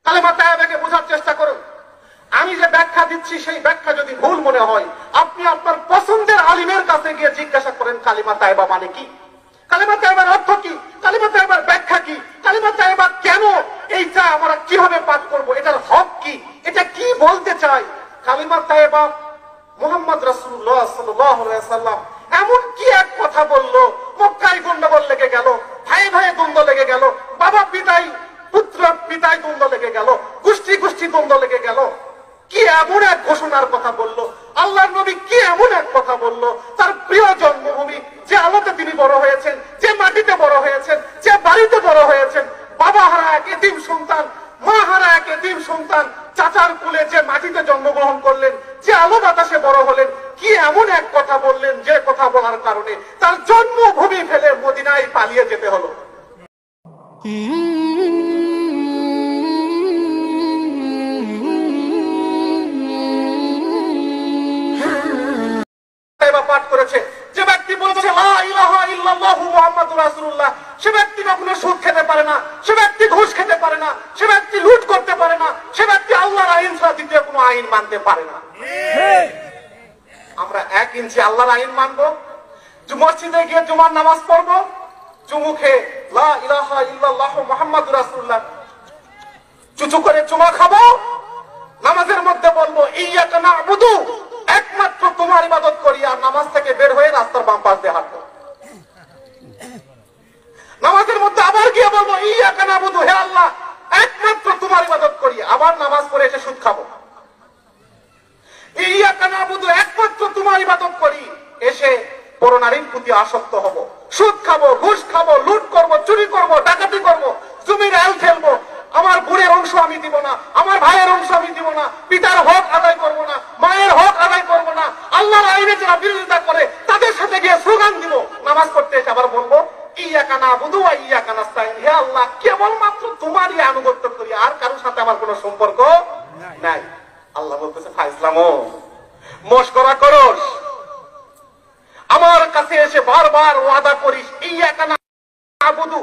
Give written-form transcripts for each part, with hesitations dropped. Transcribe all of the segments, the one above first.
কালেমা তাইয়্যিবাকে বোঝার চেষ্টা করুন। আমি যে ব্যাখ্যা দিচ্ছি সেই ব্যাখ্যা যদি ভুল মনে হয়, আপনি আপনার পছন্দের আলিমের কাছে গিয়ে জিজ্ঞাসা করেন কালিমা তাইয়্যিবা মানে কি, কালিমা তাইয়্যিবার অর্থ কি, কালিমা তাইয়্যিবার ব্যাখ্যা কি, কালিমা তাইয়্যিবা কেন, এইটা আমরা কিভাবে পাঠ করব, এটার হক কি, এটা কি বলতে চাই। কালিমা তাইয়্যিবা মুহাম্মদ রাসূলুল্লাহ সাল্লাল্লাহু আলাইহি ওয়াসাল্লাম এমন কি এক কথা বললো, মক্কায় গন্ডগোল লেগে গেল, ভাই ভাই দ্বন্দ্ব লেগে গেল, বাবা পিতাই পুত্র পিতায় দ্বন্দ্ব লেগে গেল, গোষ্ঠী গোষ্ঠী দ্বন্দ্ব লেগে গেল। কি এমন এক ঘোষণার কথা বললো, আল্লাহর নবী কি এমন এক কথা বললো, তার প্রিয় জন্মভূমি, যে আলোতে তিনি বড় হয়েছেন, যে মাটিতে বড় হয়েছেন, যে বাড়িতে বড় হয়েছেন, বাবা হারা এক এতিম সন্তান, মা হারা এক এতিম সন্তান, চাচার কুলে যে মাটিতে জন্মগ্রহণ করলেন, যে আলো বাতাসে বড় হলেন, কি এমন এক কথা বললেন যে কথা বলার কারণে তার জন্মভূমি ফেলে মদিনায় পালিয়ে যেতে হলো। পাঠ করেছে যে ব্যক্তি বলেছে লা ইলাহা ইল্লাল্লাহু মুহাম্মাদুর রাসূলুল্লাহ, সে ব্যক্তি কখনো সুদ খেতে পারে না, সে ব্যক্তি ঘুষ খেতে পারে না, সে ব্যক্তি লুট করতে পারে না, সে ব্যক্তি আল্লাহর আইন ছাড়া দ্বিতীয় কোনো আইন মানতে পারে না। আমরা 1 ইঞ্চি আল্লাহর আইন মানবো, মসজিদে গিয়ে জুমার নামাজ পড়বো, চুমুখে লা ইলাহা ইল্লাল্লাহু মুহাম্মাদুর রাসূলুল্লাহ চুচু করে চুমা খাবো, নামাজের মধ্যে বলবো ইয়্যাকা না'বুদু, একমাত্র তোমার ইবাদত করি, আর নামাজ থেকে বের হয়ে রাস্তার বাম পাশ দিয়ে হাঁটবো। নামাজের মধ্যে আবার গিয়ে বলবো ইয়্যাকা না'বুদু, হে আল্লাহ একমাত্র তোমার ইবাদত করি, আবার নামাজ পড়ে এসে সুদ খাবো। ইয়্যাকা না'বুদু, একমাত্র তোমার ইবাদত করি, এসে পরনারীর প্রতি আসক্ত হব, সুদ খাবো, ঘুষ খাবো, লুট করব, চুরি করব, ডাকাতি করব, জমির আল ফেলবো, আমার বোনের অংশ আমি দিব না, আমার ভাইয়ের অংশ আমি দিব না, পিতার হক আদায় করব না, মায়ের হক আদায় করব না, আল্লাহর আইনে যারা বিরোধিতা করে তাদের সাথে গিয়ে স্লোগান দিব। নামাজ পড়তে এসে আবার বলবো ইয়্যাকা না'বুদু ওয়া ইয়্যাকা নাস্তাইন, হে আল্লাহ কেবলমাত্র তোমারই আনুগত্য করি, আর কারোর সাথে আমার কোনো সম্পর্ক নাই। আল্লাহ বলতেছে ফাইজলামো, মশকরা করস, আমার কাছে এসে বারবার ওয়াদা করিস ইয়্যাকা না'বুদু,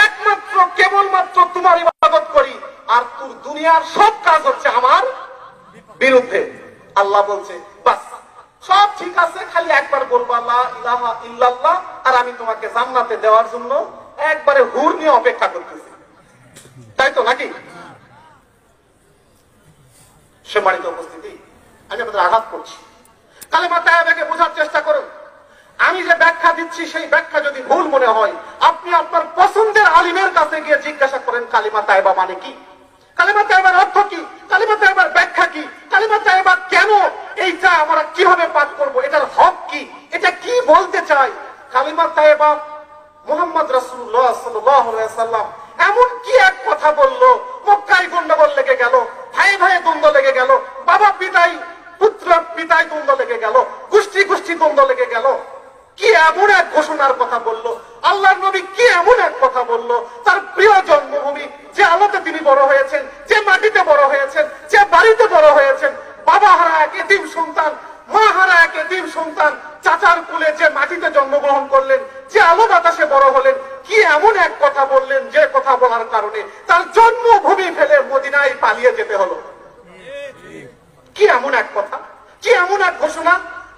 একমাত্র কেবলমাত্র তোমার ইবাদত করি, আর তোর দুনিয়ার সব কাজ হচ্ছে আমার বিরুদ্ধে। আল্লাহ বলছে বাস সব ঠিক আছে, খালি একবার বলবা লা ইলাহা ইল্লাল্লাহ, আর আমি তোমাকে জান্নাতে দেওয়ার জন্য একবারে হুর নিয়ে অপেক্ষা করতেছি। তাই তো নাকি? সম্মানিত উপস্থিতি, আমি আপনাদের আঘাত করছি, কালেমা তাইয়্যিবাকে বোঝার চেষ্টা করুন। আমি যে ব্যাখ্যা দিচ্ছি সেই ব্যাখ্যা যদি ভুল মনে হয়, আপনি আপনার পছন্দের আলিমের কাছে গিয়ে জিজ্ঞাসা করেন কালিমা তাইয়্যিবা মানে কি, কালিমা তাইয়্যিবার অর্থ কি, কালিমা তাইয়্যিবার ব্যাখ্যা কি, কালিমা তাইয়্যিবা কেন, এইটা আমরা কিভাবে পাঠ করব, এটার হক কি, এটা কি বলতে চাই। কালিমা তাইয়্যিবা মুহাম্মদ রাসূলুল্লাহ সাল্লাল্লাহু আলাইহি ওয়াসাল্লাম এমন কি এক কথা বললো, মক্কায় গন্ডগোল লেগে গেল, ভাই ভাই দ্বন্দ্ব লেগে গেল, বাবা পিতাই পুত্র পিতায় দ্বন্দ্ব লেগে গেল, গোষ্ঠী গোষ্ঠী দ্বন্দ্ব লেগে গেল। কি এমন এক ঘোষণার কথা বললো, আল্লাহর নবী কি এমন এক কথা বললো, তার প্রিয় জন্মভূমি, যে আলোতে তিনি বড় হয়েছেন, যে মাটিতে বড় হয়েছেন, যে বাড়িতে বড় হয়েছেন, বাবা হারা এক এতিম সন্তান, মা হারা এক এতিম সন্তান, চাচার কুলে যে মাটিতে জন্মগ্রহণ করলেন, যে আলো বাতাসে বড় হলেন, কি এমন এক কথা বললেন যে কথা বলার কারণে তার জন্মভূমি ফেলে মদিনায় পালিয়ে যেতে হলো। কি এমন এক কথা, কি এমন এক ঘোষণা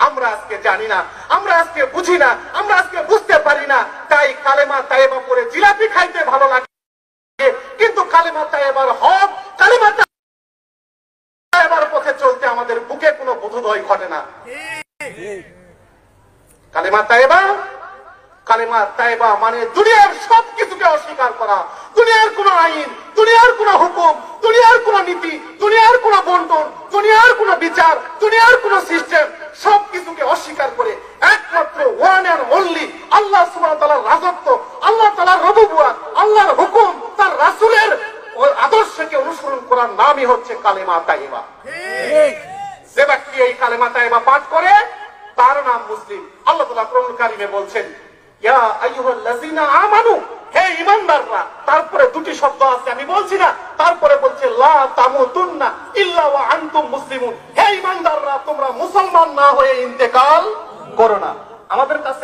আমরা আজকে জানি না, আমরা আজকে বুঝি না, আমরা আজকে বুঝতে পারি না। তাই কালেমা তাইয়্যিবা পড়ে জিলাপি খাইতে ভালো লাগে, কিন্তু কালেমা তাইয়্যিবার হক, কালেমা তাইয়্যিবার পথে চলতে আমাদের বুকে কোনো বোধোদয় ঘটে না। কালেমা তাইয়্যিবা, কালেমা তাইয়্যিবা মানে দুনিয়ার সবকিছুকে অস্বীকার করা, দুনিয়ার কোন আইন, দুনিয়ার কোন হুকুম, দুনিয়ার কোন নীতি, দুনিয়ার কোন বন্টন, দুনিয়ার কোন বিচার, দুনিয়ার কোন সিস্টেম, সবকিছুকে অস্বীকার করে একমাত্র ওয়ান এন্ড অনলি আল্লাহ সুবহানাহু ওয়া তাআলার রাজত্ব, আল্লাহ তাআলার রুবুবিয়্যাত, আল্লাহর হুকুম, তার রাসূলের আদর্শকে অনুসরণ করার নামই হচ্ছে কালেমা তাইয়্যিবা। যে ব্যক্তি এই কালেমা তাইয়্যিবা পাঠ করে তার নাম মুসলিম। আল্লাহ তাআলা কোরআনুল কারীমে বলছেন ইয়া আইয়ুহাল্লাযীনা আমানু, হে ঈমানদাররা, তারপরে দুটি শব্দ আছে আমি বলছি না, তারপরে বলছে লা তামুতুন্না ইল্লা ওয়া আনতুম মুসলিমুন, হে ঈমানদাররা তোমরা মুসলমান না হয়ে ইন্তেকাল করো না। আমাদের কাছে